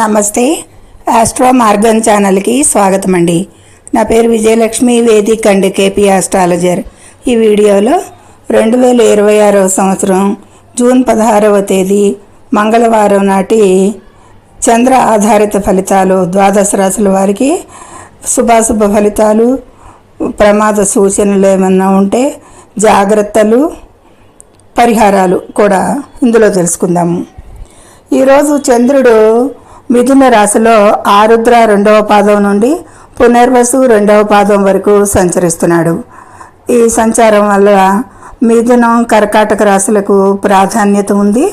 నమస్తే. Astro Morgan ఛానల్కి స్వాగతం అండి. నా పేరు Vijayalakshmi, Vedic and KP astrologer. ఈ వీడియోలో 2026 సంవత్సరం జూన్ 16వ తేదీ మంగళవారం నాటి చంద్ర ఆధారిత ఫలితాలు, ద్వాదశ రాశుల వారికి శుభాశుభ ఫలితాలు, ప్రమాద సూచనలు ఏమన్నా ఉంటే జాగ్రత్తలు, పరిహారాలు కూడా ఇందులో తెలుసుకుందాము. ఈరోజు చంద్రుడు మిథున రాశిలో ఆరుద్ర 2వ పాదం నుండి పునర్వసు 2వ పాదం వరకు సంచరిస్తున్నాడు. ఈ సంచారం వల్ల మిథునం, కర్కాటక రాశులకు ప్రాధాన్యత ఉంది.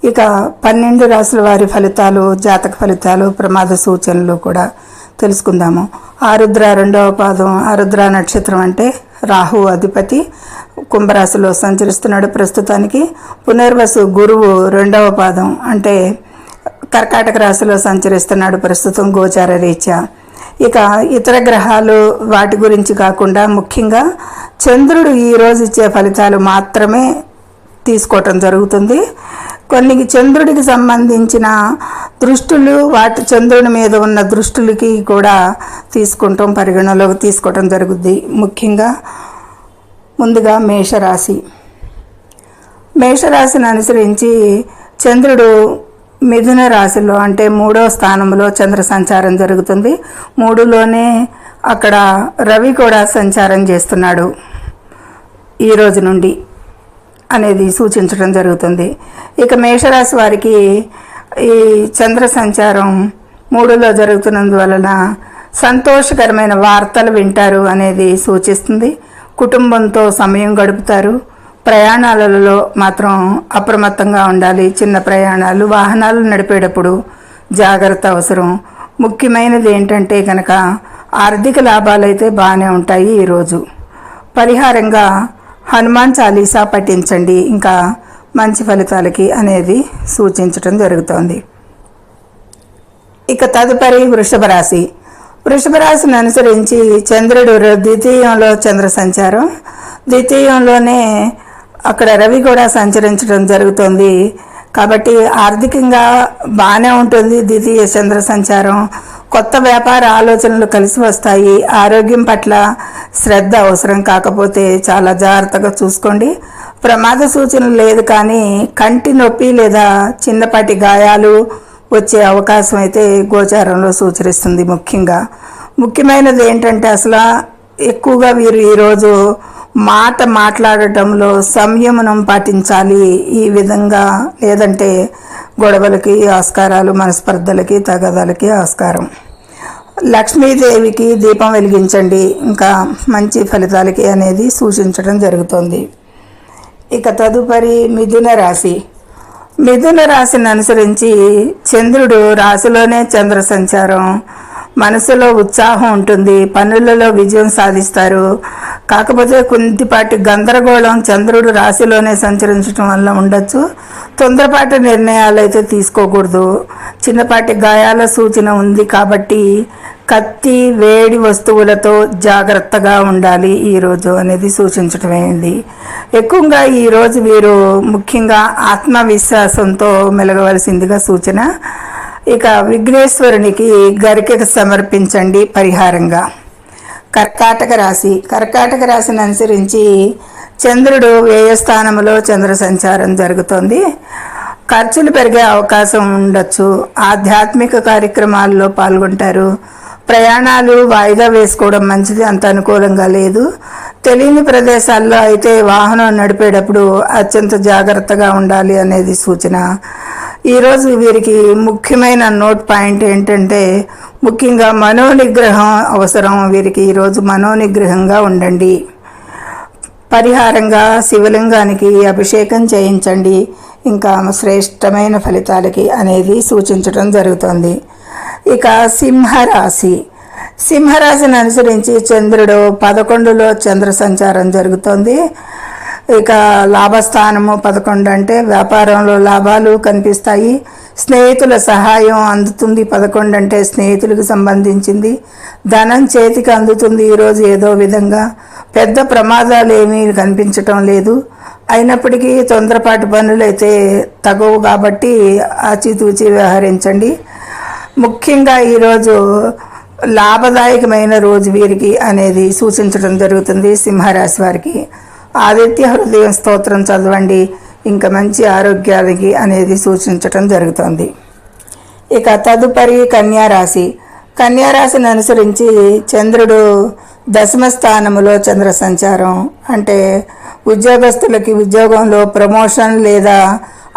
ఇక 12 రాశుల వారి ఫలితాలు, జాతక ఫలితాలు, ప్రమాద సూచనలు కూడా తెలుసుకుందాము. ఆరుద్ర 2వ పాదం, ఆరుద్ర నక్షత్రం అంటే రాహు అధిపతి, కుంభరాశిలో సంచరిస్తున్నాడు ప్రస్తుతానికి. పునర్వసు గురువు 2వ పాదం అంటే కర్కాటక రాశిలో సంచరిస్తున్నాడు ప్రస్తుతం గోచార రీత్యా. ఇక ఇతర గ్రహాలు వాటి గురించి కాకుండా ముఖ్యంగా చంద్రుడు ఈరోజు ఇచ్చే ఫలితాలు మాత్రమే తీసుకోవటం జరుగుతుంది. కొన్ని చంద్రుడికి సంబంధించిన దృష్టులు, వాటి చంద్రుని మీద ఉన్న దృష్టులకి కూడా పరిగణలోకి తీసుకోవటం జరుగుద్ది. ముఖ్యంగా ముందుగా మేషరాశిని అనుసరించి చంద్రుడు మిథున రాశిలో అంటే 3వ స్థానంలో చంద్ర సంచారం జరుగుతుంది. 3లోనే అక్కడ రవి కూడా సంచారం చేస్తున్నాడు ఈ రోజు నుండి అనేది సూచించడం జరుగుతుంది. ఇక మేషరాశి వారికి ఈ చంద్ర సంచారం 3లో జరుగుతున్నందువలన సంతోషకరమైన వార్తలు వింటారు అనేది సూచిస్తుంది. కుటుంబంతో సమయం గడుపుతారు. ప్రయాణాలలో మాత్రం అప్రమత్తంగా ఉండాలి. చిన్న ప్రయాణాలు, వాహనాలు నడిపేటప్పుడు జాగ్రత్త అవసరం. ముఖ్యమైనది ఏంటంటే కనుక ఆర్థిక లాభాలు అయితే బాగానే ఉంటాయి ఈరోజు. పరిహారంగా హనుమాన్ చాలీసా పఠించండి, ఇంకా మంచి ఫలితాలకి అనేది సూచించడం జరుగుతోంది. ఇక తదుపరి వృషభ రాశిని అనుసరించి చంద్రుడు ద్వితీయంలో చంద్ర సంచారం, ద్వితీయంలోనే అక్కడ రవి కూడా సంచరించడం జరుగుతుంది. కాబట్టి ఆర్థికంగా బాగానే ఉంటుంది ద్వితీయ చంద్ర సంచారం. కొత్త వ్యాపార ఆలోచనలు కలిసి వస్తాయి. ఆరోగ్యం పట్ల శ్రద్ధ అవసరం, కాకపోతే చాలా జాగ్రత్తగా చూసుకోండి. ప్రమాద సూచనలు లేదు, కానీ కంటి నొప్పి లేదా చిన్నపాటి గాయాలు వచ్చే అవకాశం అయితే గోచారంలో సూచిస్తుంది. ముఖ్యమైనది ఏంటంటే అసలు ఎక్కువగా వీరు ఈరోజు మాట్లాడటంలో సంయమనం పాటించాలి. ఈ విధంగా లేదంటే గొడవలకి ఆస్కారాలు, మనస్పర్ధలకి, తగాదాలకి ఆస్కారం. లక్ష్మీదేవికి దీపం వెలిగించండి, ఇంకా మంచి ఫలితాలకి అనేది సూచించడం జరుగుతుంది. ఇక తదుపరి మిథున రాశిని అనుసరించి చంద్రుడు రాశిలోనే చంద్ర సంచారం. మనసులో ఉత్సాహం ఉంటుంది, పనులలో విజయం సాధిస్తారు. కాకపోతే కొద్దిపాటి గందరగోళం చంద్రుడు రాశిలోనే సంచరించడం వల్ల ఉండొచ్చు. తొందరపాటి నిర్ణయాలు అయితే తీసుకోకూడదు. చిన్నపాటి గాయాల సూచన ఉంది కాబట్టి కత్తి, వేడి వస్తువులతో జాగ్రత్తగా ఉండాలి ఈరోజు అనేది సూచించటమైంది. ఎక్కువగా ఈరోజు వీరు ముఖ్యంగా ఆత్మవిశ్వాసంతో మెలగవలసిందిగా సూచన. ఇక విఘ్నేశ్వరునికి గరిక సమర్పించండి పరిహారంగా. కర్కాటక రాశిని అనుసరించి చంద్రుడు వ్యయస్థానంలో చంద్ర సంచారం జరుగుతోంది. ఖర్చులు పెరిగే అవకాశం ఉండొచ్చు. ఆధ్యాత్మిక కార్యక్రమాల్లో పాల్గొంటారు. ప్రయాణాలు వాయిదా వేసుకోవడం మంచిది, అంత అనుకూలంగా లేదు. తెలియని ప్రదేశాల్లో అయితే వాహనం నడిపేటప్పుడు అత్యంత జాగ్రత్తగా ఉండాలి అనేది సూచన. ఈరోజు వీరికి ముఖ్యమైన నోట్ పాయింట్ ఏంటంటే ముఖ్యంగా మనోనిగ్రహం అవసరం. వీరికి ఈరోజు మనోనిగ్రహంగా ఉండండి. పరిహారంగా శివలింగానికి అభిషేకం చేయించండి, ఇంకా శ్రేష్టమైన ఫలితాలకి అనేది సూచించడం జరుగుతుంది. ఇక సింహరాశిని అనుసరించి చంద్రుడు 11లో చంద్ర సంచారం జరుగుతోంది. ఇక లాభస్థానము 11 అంటే వ్యాపారంలో లాభాలు కనిపిస్తాయి. స్నేహితుల సహాయం అందుతుంది. 11 అంటే స్నేహితులకు సంబంధించింది. ధనం చేతికి అందుతుంది ఈరోజు ఏదో విధంగా. పెద్ద ప్రమాదాలు ఏమీ కనిపించటం లేదు. అయినప్పటికీ తొందరపాటు పనులు అయితే తగవు కాబట్టి ఆచితూచి వ్యవహరించండి. ముఖ్యంగా ఈరోజు లాభదాయకమైన రోజు వీరికి అనేది సూచించడం జరుగుతుంది. సింహరాశి వారికి ఆదిత్య హృదయం స్తోత్రం చదవండి, ఇంకా మంచి ఆరోగ్యానికి అనేది సూచించటం జరుగుతుంది. ఇక తదుపరి కన్యారాశి. కన్యారాశిని అనుసరించి చంద్రుడు దశమ స్థానములో చంద్ర సంచారం అంటే ఉద్యోగస్తులకి ఉద్యోగంలో ప్రమోషన్ లేదా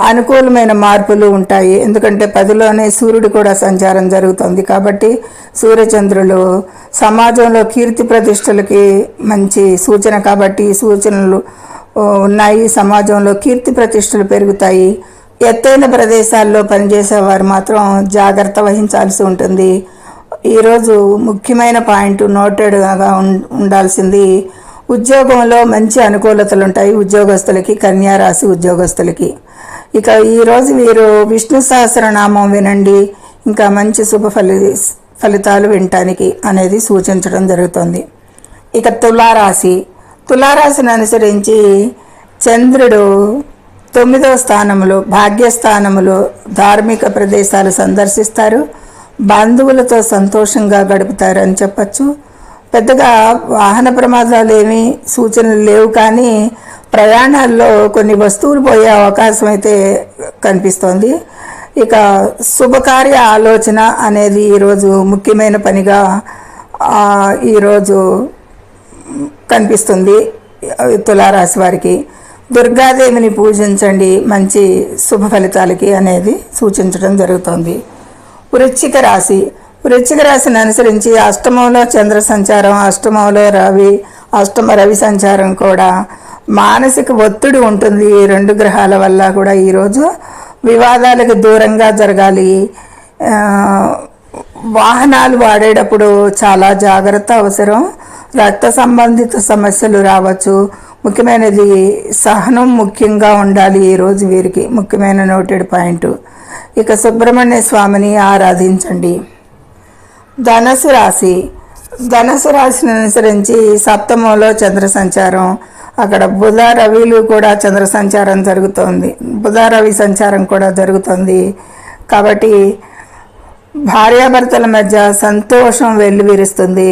అనుకూలమైన మార్పులు ఉంటాయి. ఎందుకంటే 10లోనే సూర్యుడు కూడా సంచారం జరుగుతుంది కాబట్టి సూర్యచంద్రులు సమాజంలో కీర్తి ప్రతిష్టలకి మంచి సూచన కాబట్టి సూచనలు ఉన్నాయి. సమాజంలో కీర్తి ప్రతిష్టలు పెరుగుతాయి. ఎత్తైన ప్రదేశాల్లో పనిచేసేవారు మాత్రం జాగ్రత్త వహించాల్సి ఉంటుంది. ఈరోజు ముఖ్యమైన పాయింట్ నోటెడ్గా ఉండాల్సింది, ఉద్యోగంలో మంచి అనుకూలతలు ఉంటాయి ఉద్యోగస్తులకి, కన్యారాశి ఉద్యోగస్తులకి. ఇక ఈరోజు వీరు విష్ణు సహస్రనామం వినండి, ఇంకా మంచి శుభ ఫలితాలు వినటానికి అనేది సూచించడం జరుగుతుంది. ఇక తులారాశి. తులారాశిని అనుసరించి చంద్రుడు 9వ స్థానంలో భాగ్యస్థానంలో ధార్మిక ప్రదేశాలు సందర్శిస్తారు, బంధువులతో సంతోషంగా గడుపుతారు అని చెప్పచ్చు. పెద్దగా వాహన ప్రమాదాలు ఏమీ సూచనలు లేవు, కానీ ప్రయాణాల్లో కొన్ని వస్తువులు పోయే అవకాశం అయితే కనిపిస్తోంది. ఇక శుభకార్య ఆలోచన అనేది ఈరోజు ముఖ్యమైన పనిగా ఈరోజు కనిపిస్తుంది తులారాశి వారికి. దుర్గాదేవిని పూజించండి, మంచి శుభ ఫలితాలకి అనేది సూచించడం జరుగుతుంది. వృశ్చిక రాశి. వృశ్చిక రాశిని అనుసరించి అష్టమంలో చంద్ర సంచారం, అష్టమ రవి సంచారం కూడా మానసిక ఒత్తిడి ఉంటుంది. ఈ 2 గ్రహాల వల్ల కూడా ఈరోజు వివాదాలకు దూరంగా జరగాలి. వాహనాలు వాడేటప్పుడు చాలా జాగ్రత్త అవసరం. రక్త సంబంధిత సమస్యలు రావచ్చు. ముఖ్యమైనది సహనం ముఖ్యంగా ఉండాలి ఈరోజు వీరికి, ముఖ్యమైన నోటెడ్ పాయింట్. ఇక సుబ్రహ్మణ్య స్వామిని ఆరాధించండి. ధనస్సు రాశి. ధనస్సు రాశిని అనుసరించి సప్తమంలో చంద్ర సంచారం, అక్కడ బుధ రవిలు కూడా చంద్ర సంచారం జరుగుతోంది, బుధ రవి సంచారం కూడా జరుగుతుంది. కాబట్టి భార్యాభర్తల మధ్య సంతోషం వెల్లువిరుస్తుంది.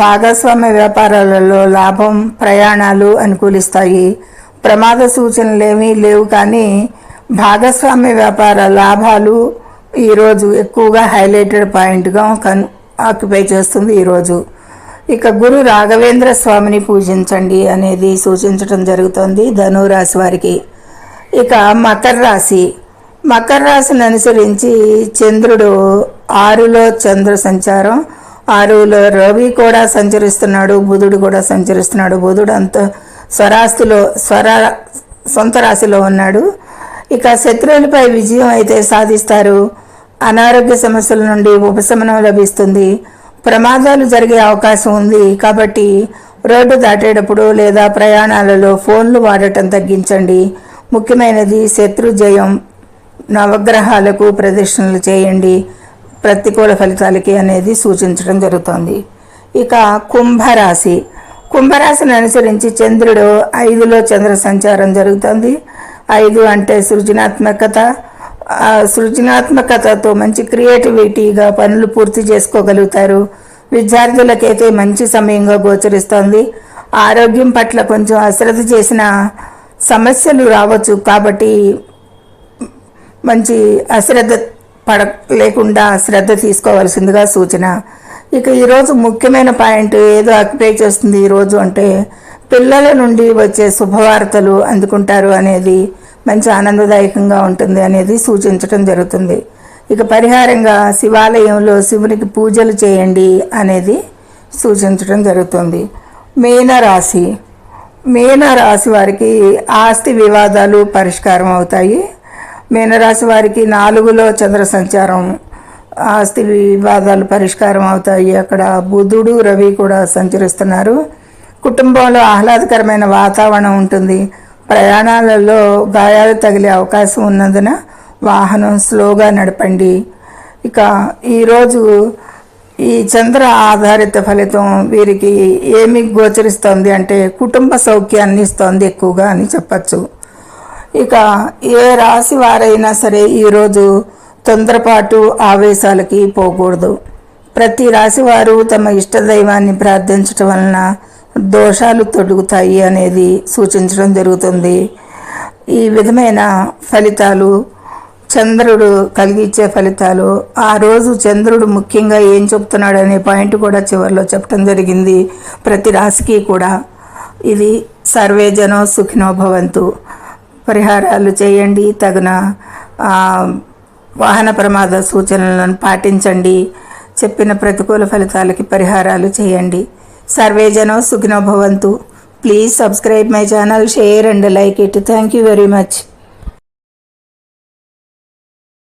భాగస్వామ్య వ్యాపారాలలో లాభం, ప్రయాణాలు అనుకూలిస్తాయి. ప్రమాద సూచనలు ఏమీ లేవు, కానీ భాగస్వామ్య వ్యాపార లాభాలు ఈరోజు ఎక్కువగా హైలైటెడ్ పాయింట్గా ఆక్యుపై చేస్తుంది ఈరోజు. ఇక గురు రాఘవేంద్ర స్వామిని పూజించండి అనేది సూచించడం జరుగుతుంది ధనురాశి వారికి. ఇక మకర రాశి. మకర రాశిని అనుసరించి చంద్రుడు 6లో చంద్ర సంచారం, 6లో రవి కూడా సంచరిస్తున్నాడు, బుధుడు కూడా సంచరిస్తున్నాడు. బుధుడు అంత సొంత రాశిలో ఉన్నాడు. ఇక శత్రువులపై విజయం అయితే సాధిస్తారు. అనారోగ్య సమస్యల నుండి ఉపశమనం లభిస్తుంది. ప్రమాదాలు జరిగే అవకాశం ఉంది కాబట్టి రోడ్డు దాటేటప్పుడు లేదా ప్రయాణాలలో ఫోన్లు వాడటం తగ్గించండి. ముఖ్యమైనది శత్రు జయం. నవగ్రహాలకు ప్రదక్షిణలు చేయండి, ప్రతికూల ఫలితాలకి అనేది సూచించడం జరుగుతుంది. ఇక కుంభరాశి. కుంభరాశిని అనుసరించి చంద్రుడు 5లో చంద్ర సంచారం జరుగుతుంది. 5 అంటే సృజనాత్మకతతో మంచి క్రియేటివిటీగా పనులు పూర్తి చేసుకోగలుగుతారు. విద్యార్థులకైతే మంచి సమయంగా గోచరిస్తోంది. ఆరోగ్యం పట్ల కొంచెం అశ్రద్ధ చేసిన సమస్యలు రావచ్చు, కాబట్టి మంచి అశ్రద్ధ లేకుండా శ్రద్ధ తీసుకోవాల్సిందిగా సూచన. ఇక ఈరోజు ముఖ్యమైన పాయింట్ ఏదో ఆక్యుపై చేస్తుంది ఈరోజు అంటే పిల్లల నుండి వచ్చే శుభవార్తలు అందుకుంటారు అనేది మంచి ఆనందదాయకంగా ఉంటుంది అనేది సూచించడం జరుగుతుంది. ఇక పరిహారంగా శివాలయంలో శివునికి పూజలు చేయండి అనేది సూచించడం జరుగుతుంది. మీనరాశి. మీనరాశి వారికి ఆస్తి వివాదాలు పరిష్కారం అవుతాయి. మీనరాశి వారికి 4లో చంద్ర సంచారం, ఆస్తి వివాదాలు పరిష్కారం అవుతాయి. అక్కడ బుధుడు రవి కూడా సంచరిస్తున్నారు. కుటుంబంలో ఆహ్లాదకరమైన వాతావరణం ఉంటుంది. ప్రయాణాలలో గాయాలు తగిలే అవకాశం ఉన్నందున వాహనం స్లోగా నడపండి. ఇక ఈరోజు ఈ చంద్ర ఆధారిత ఫలితం వీరికి ఏమి గోచరిస్తోంది అంటే కుటుంబ సౌఖ్యాన్ని ఇస్తోంది ఎక్కువగా అని చెప్పచ్చు. ఇక ఏ రాశి వారైనా సరే ఈరోజు తొందరపాటు ఆవేశాలకి పోకూడదు. ప్రతి రాశి వారు తమ ఇష్ట దైవాన్ని ప్రార్థించటం వలన దోషాలు తొలగుతాయి అనేది సూచించడం జరుగుతుంది. ఈ విధమైన ఫలితాలు చంద్రుడు కలిగించే ఫలితాలు, ఆ రోజు చంద్రుడు ముఖ్యంగా ఏం చెప్తున్నాడు అనే పాయింట్ కూడా చివరిలో చెప్పడం జరిగింది. ప్రతి రాశికి కూడా ఇది సర్వే జనో సుఖినో భవంతు. పరిహారాలు చేయండి, తగిన వాహన ప్రమాద సూచనలను పాటించండి, చెప్పిన ప్రతికూల ఫలితాలకి పరిహారాలు చేయండి. సర్వే జనో సుఖినో భవంతు. Please subscribe my channel, share and like it. Thank you very much.